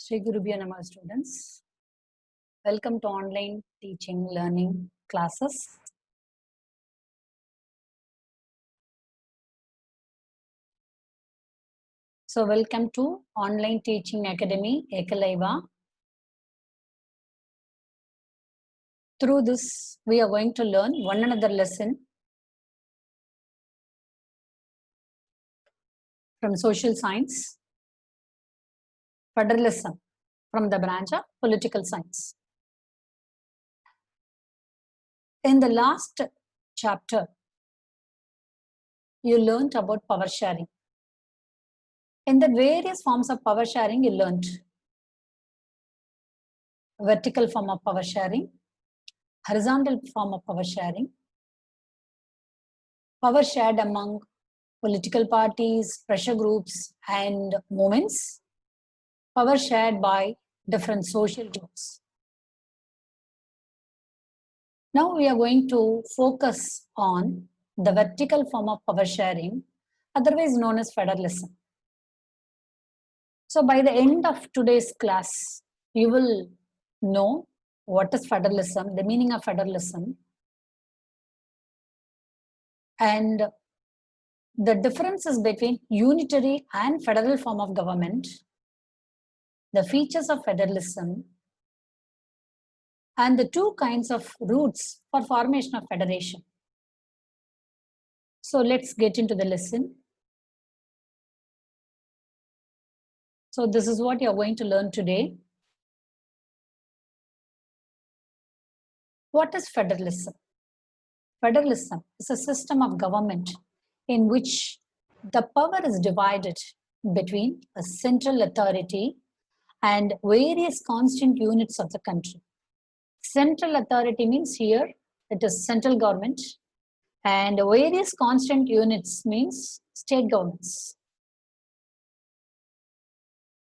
Sri Gurubhyo Namah students. Welcome to online teaching learning classes. So welcome to online teaching academy Ekalaiva. Through this we are going to learn one another lesson from social science, federalism from the branch of political science. In the last chapter, you learned about power sharing. In the various forms of power sharing, you learned vertical form of power sharing, horizontal form of power sharing, power shared among political parties, pressure groups, and movements, power shared by different social groups. Now we are going to focus on the vertical form of power sharing, otherwise known as federalism. So by the end of today's class, you will know what is federalism, the meaning of federalism, and the differences between unitary and federal form of government, the features of federalism, and the two kinds of routes for formation of federation. So let's get into the lesson. So this is what you're going to learn today. What is federalism? Federalism is a system of government in which the power is divided between a central authority and various constant units of the country. Central authority means here it is central government, and various constant units means state governments.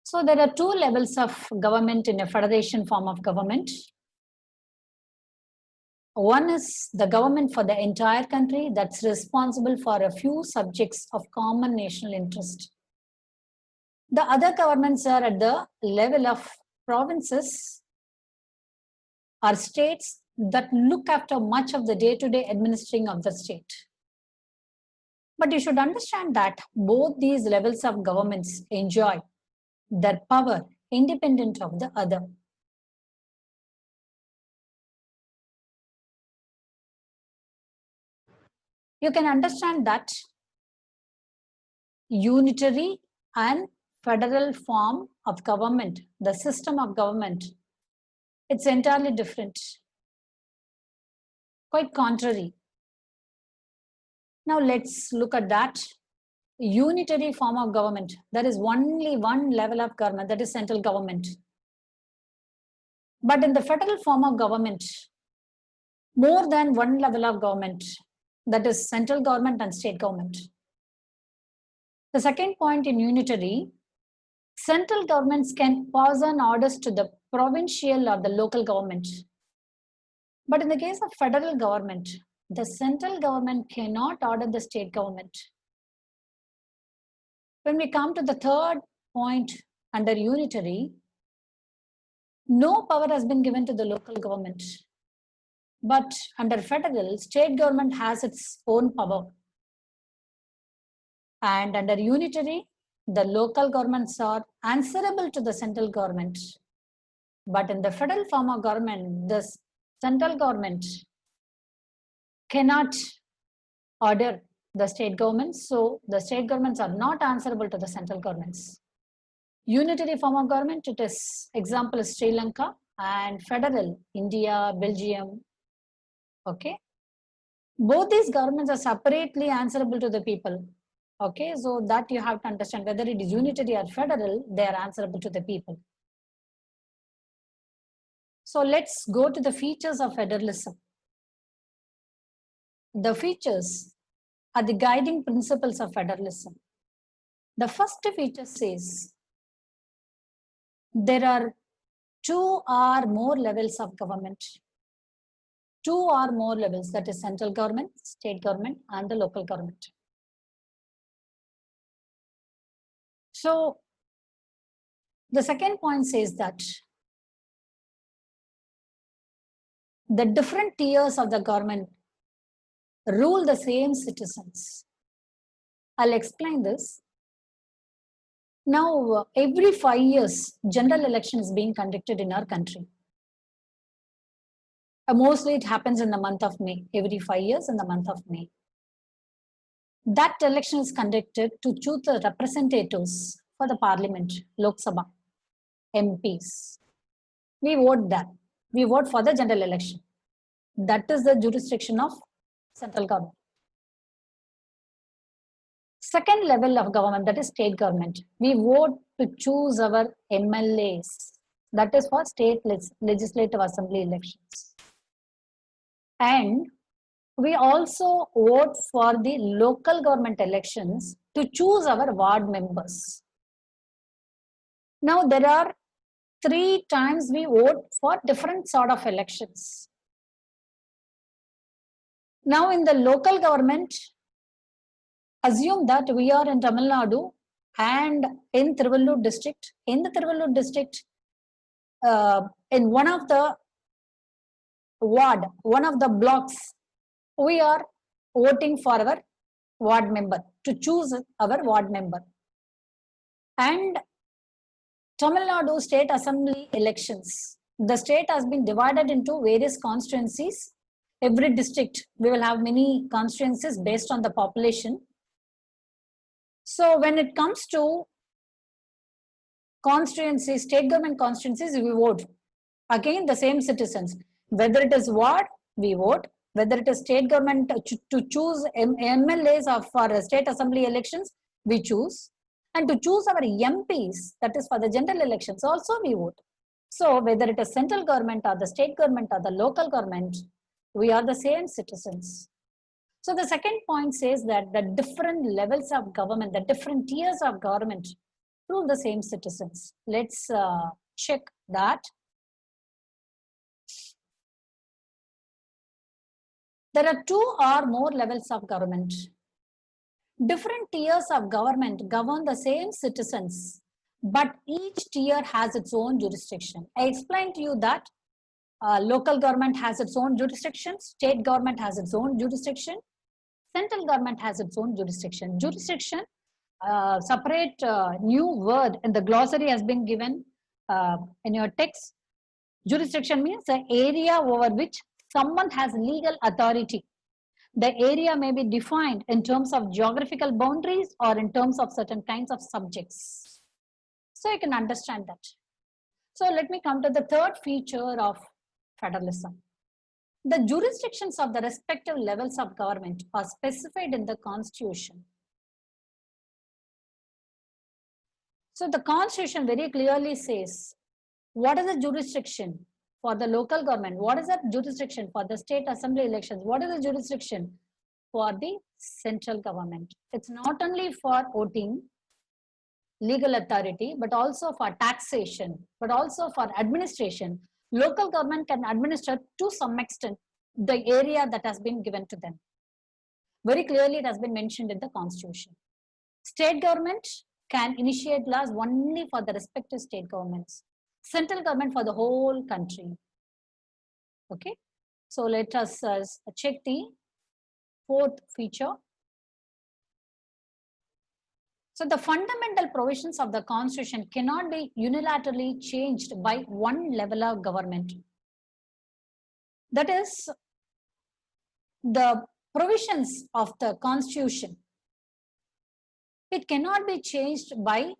So there are two levels of government in a federation form of government. One is the government for the entire country that's responsible for a few subjects of common national interest. The other governments are at the level of provinces or states that look after much of the day-to-day administering of the state. But you should understand that both these levels of governments enjoy their power independent of the other. You can understand that unitary and federal form of government, the system of government, it's entirely different, quite contrary. Now let's look at that. Unitary form of government, there is only one level of government, that is central government. But in the federal form of government, more than one level of government, that is central government and state government. The second point in unitary, central governments can pass on orders to the provincial or the local government. But in the case of federal government, the central government cannot order the state government. When we come to the third point under unitary, no power has been given to the local government. But under federal, state government has its own power. And under unitary, the local governments are answerable to the central government. But in the federal form of government, the central government cannot order the state governments. So the state governments are not answerable to the central governments. Unitary form of government, it is example is Sri Lanka, and federal, India, Belgium. Okay. Both these governments are separately answerable to the people. Okay, so that you have to understand whether it is unitary or federal, they are answerable to the people. So let's go to the features of federalism. The features are the guiding principles of federalism. The first feature says there are two or more levels of government. Two or more levels, that is central government, state government, and the local government. So The second point says that the different tiers of the government rule the same citizens. I'll explain this. Now, every 5 years, general election is being conducted in our country. Mostly it happens in the month of May, every 5 years in the month of May. That election is conducted to choose the representatives for the parliament, Lok Sabha, MPs. We vote that. We vote for the general election. That is the jurisdiction of central government. Second level of government, that is state government. We vote to choose our MLAs. That is for state legislative assembly elections. And we also vote for the local government elections to choose our ward members. Now, there are 3 times we vote for different sort of elections. Now, in the local government, assume that we are in Tamil Nadu and in Tiruvallur district. In the Tiruvallur district, in one of the ward, one of the blocks, we are voting for our ward member, to choose our ward member. And Tamil Nadu State Assembly elections, the state has been divided into various constituencies. Every district, we will have many constituencies based on the population. So when it comes to constituencies, state government constituencies, we vote. Again, the same citizens. Whether it is ward, we vote. Whether it is state government to choose MLAs for state assembly elections, we choose. And to choose our MPs, that is for the general elections, also we vote. So whether it is central government or the state government or the local government, we are the same citizens. So the second point says that the different levels of government, the different tiers of government rule the same citizens. Let's check that. There are 2 or more levels of government. Different tiers of government govern the same citizens, but each tier has its own jurisdiction. I explained to you that local government has its own jurisdiction, state government has its own jurisdiction, central government has its own jurisdiction. Jurisdiction, separate new word in the glossary has been given in your text. Jurisdiction means the area over which someone has legal authority. The area may be defined in terms of geographical boundaries or in terms of certain kinds of subjects. So you can understand that. So let me come to the third feature of federalism. The jurisdictions of the respective levels of government are specified in the Constitution. So the Constitution very clearly says what is the jurisdiction for the local government, what is the jurisdiction for the state assembly elections, what is the jurisdiction for the central government. It's not only for voting, legal authority, but also for taxation, but also for administration. Local government can administer to some extent the area that has been given to them. Very clearly it has been mentioned in the Constitution. State government can initiate laws only for the respective state governments. Central government for the whole country. Okay, so let us check the fourth feature. So the fundamental provisions of the Constitution cannot be unilaterally changed by one level of government. That is, the provisions of the Constitution, it cannot be changed by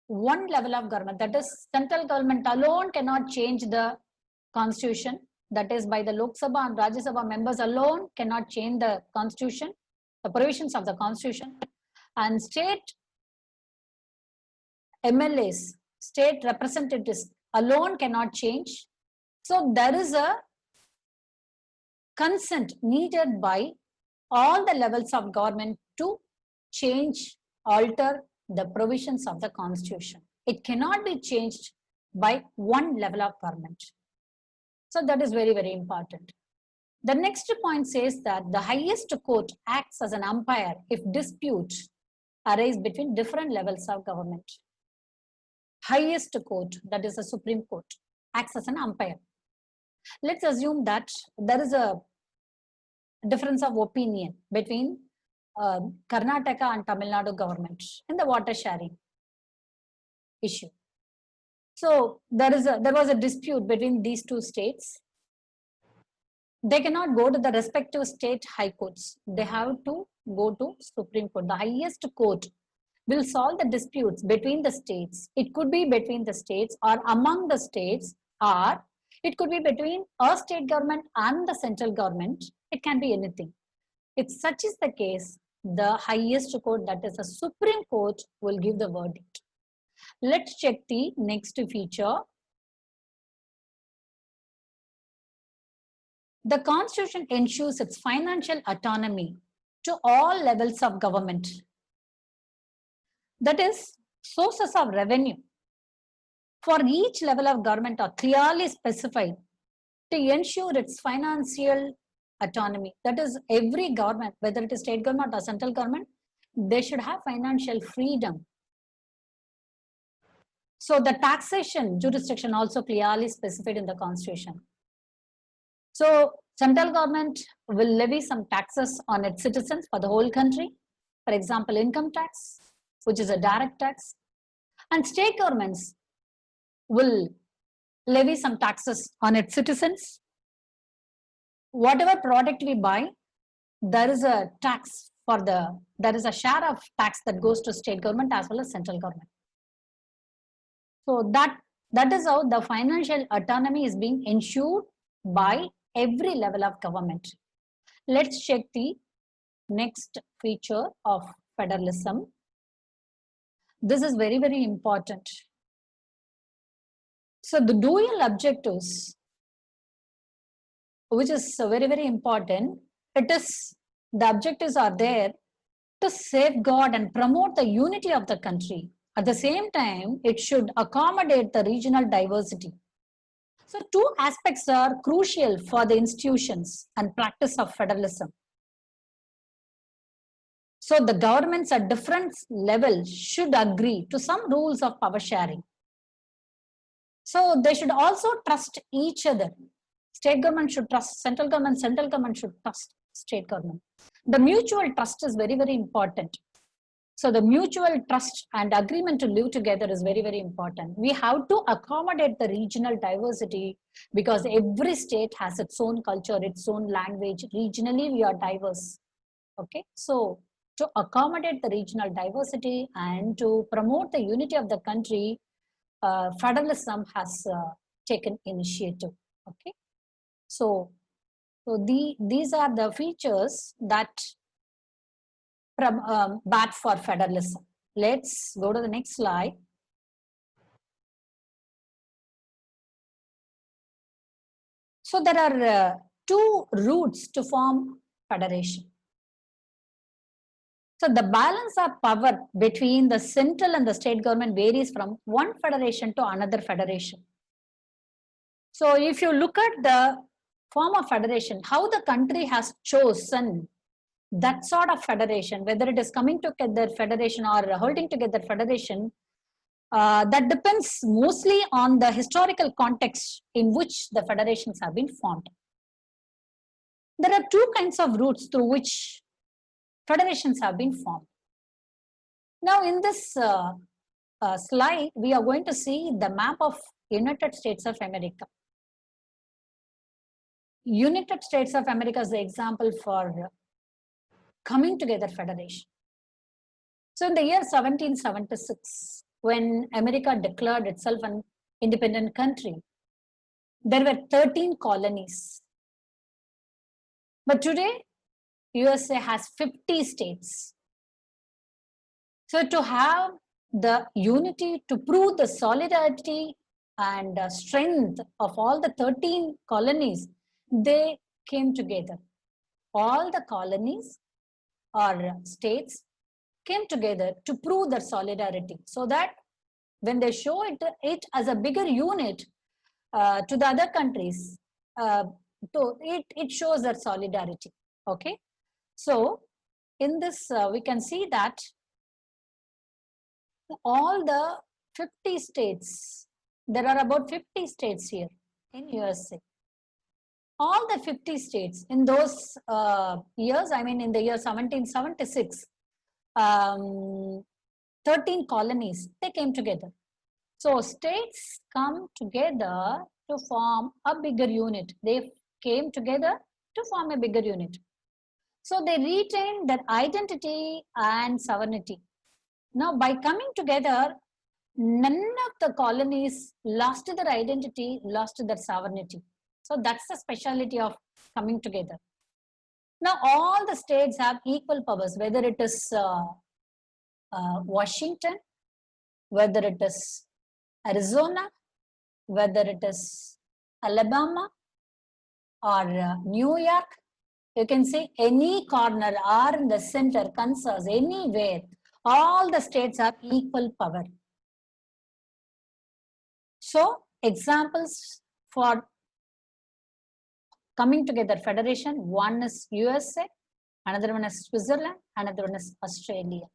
one level of government. That is, central government alone cannot change the Constitution. That is, by the Lok Sabha and Rajya Sabha members alone cannot change the Constitution, the provisions of the Constitution. And state MLAs, state representatives alone cannot change. So there is a consent needed by all the levels of government to change, alter the provisions of the Constitution. It cannot be changed by one level of government. So that is very, very important. The next point says that the highest court acts as an umpire if disputes arise between different levels of government. highest court, that is the Supreme Court, acts as an umpire. Let's assume that there is a difference of opinion between Karnataka and Tamil Nadu government in the water sharing issue. So there was a dispute between these two states. They cannot go to the respective state high courts. They have to go to Supreme Court. The highest court will solve the disputes between the states. It could be between the states or among the states, or it could be between a state government and the central government. It can be anything. If such is the case, the highest court, that is the Supreme Court, will give the verdict. Let's check the next feature. The Constitution ensures its financial autonomy to all levels of government. That is, sources of revenue for each level of government are clearly specified to ensure its financial autonomy. That is, every government, whether it is state government or central government, they should have financial freedom. So the taxation jurisdiction also clearly specified in the Constitution. So central government will levy some taxes on its citizens for the whole country. For example, income tax, which is a direct tax. And state governments will levy some taxes on its citizens. Whatever product we buy, there is a tax for there is a share of tax that goes to state government as well as central government. So that is how the financial autonomy is being ensured by every level of government. Let's check the next feature of federalism. This is very, very important. So the dual objectives, which is very, very important, the objectives are there to safeguard and promote the unity of the country. At the same time, it should accommodate the regional diversity. So two aspects are crucial for the institutions and practice of federalism. So the governments at different levels should agree to some rules of power sharing. So they should also trust each other. State government should trust central government should trust state government. The mutual trust is very, very important. So the mutual trust and agreement to live together is very, very important. We have to accommodate the regional diversity because every state has its own culture, its own language. Regionally, we are diverse. Okay, so to accommodate the regional diversity and to promote the unity of the country, federalism has taken initiative. Okay, so these are the features that bad for federalism. Let's go to the next slide. So there are two routes to form federation. So the balance of power between the central and the state government varies from one federation to another federation. So if you look at the form of federation, how the country has chosen that sort of federation, whether it is coming together federation or holding together federation, that depends mostly on the historical context in which the federations have been formed. There are two kinds of routes through which federations have been formed. Now in this slide, we are going to see the map of United States of America. United States of America is the example for coming together federation. So in the year 1776, when America declared itself an independent country, there were 13 colonies. But today, USA has 50 states. So to have the unity, to prove the solidarity and strength of all the 13 colonies, they came together. All the colonies or states came together to prove their solidarity, so that when they show it as a bigger unit to the other countries, it shows their solidarity. Okay, so in this we can see that all the 50 states. There are about 50 states here in USA. All the 50 states in those years, I mean in the year 1776, 13 colonies, they came together. So states come together to form a bigger unit. They came together to form a bigger unit. So they retained their identity and sovereignty. Now, by coming together, none of the colonies lost their identity, lost their sovereignty. So that's the speciality of coming together. Now, all the states have equal powers, whether it is Washington, whether it is Arizona, whether it is Alabama or New York. You can see any corner or in the center, Kansas, anywhere, all the states have equal power. So, examples for coming together federation, one is USA, another one is Switzerland, another one is Australia.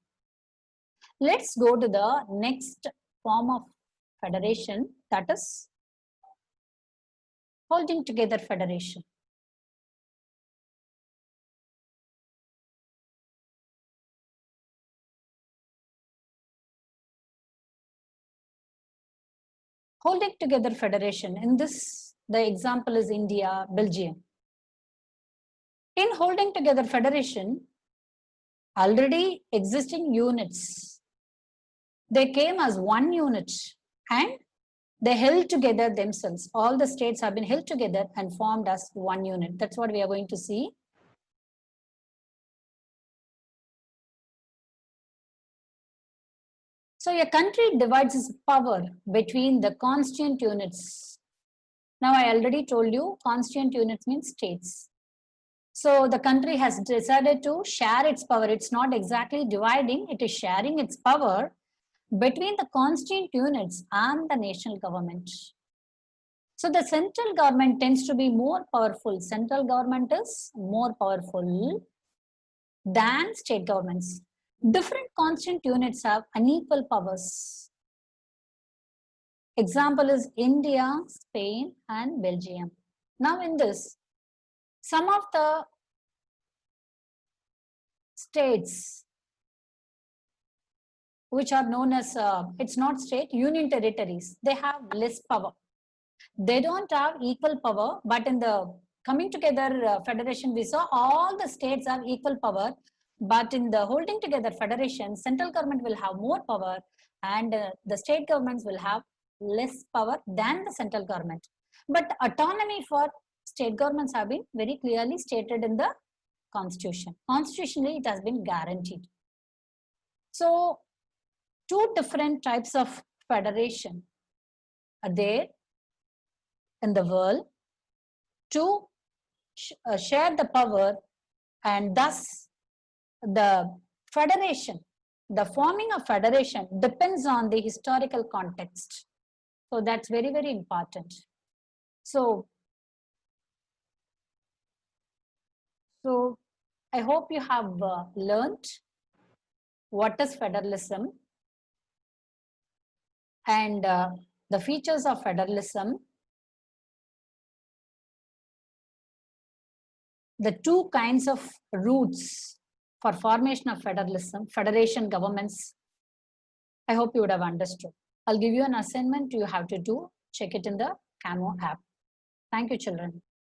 Let's go to the next form of federation, that is holding together federation. Holding together federation, in this, the example is India, Belgium. In holding together federation, already existing units, they came as one unit and they held together themselves. All the states have been held together and formed as one unit. That's what we are going to see. So a country divides its power between the constituent units. Now I already told you constituent units means states. So the country has decided to share its power. It's not exactly dividing, it is sharing its power between the constituent units and the national government. So the central government tends to be more powerful. Central government is more powerful than state governments. Different constituent units have unequal powers. Example is India, Spain, and Belgium. Now in this, some of the states which are known as, it's not state, union territories, they have less power. They don't have equal power, but in the coming together federation, we saw all the states have equal power, but in the holding together federation, central government will have more power and the state governments will have less power than the central government. But autonomy for state governments have been very clearly stated in the constitution. Constitutionally, it has been guaranteed. So, two different types of federation are there in the world to share the power, and thus the federation, the forming of federation depends on the historical context. So that's very, very important. So I hope you have learned what is federalism and the features of federalism, the two kinds of routes for formation of federalism, federation governments. I hope you would have understood. I'll give you an assignment you have to do. Check it in the Camo app. Thank you, children.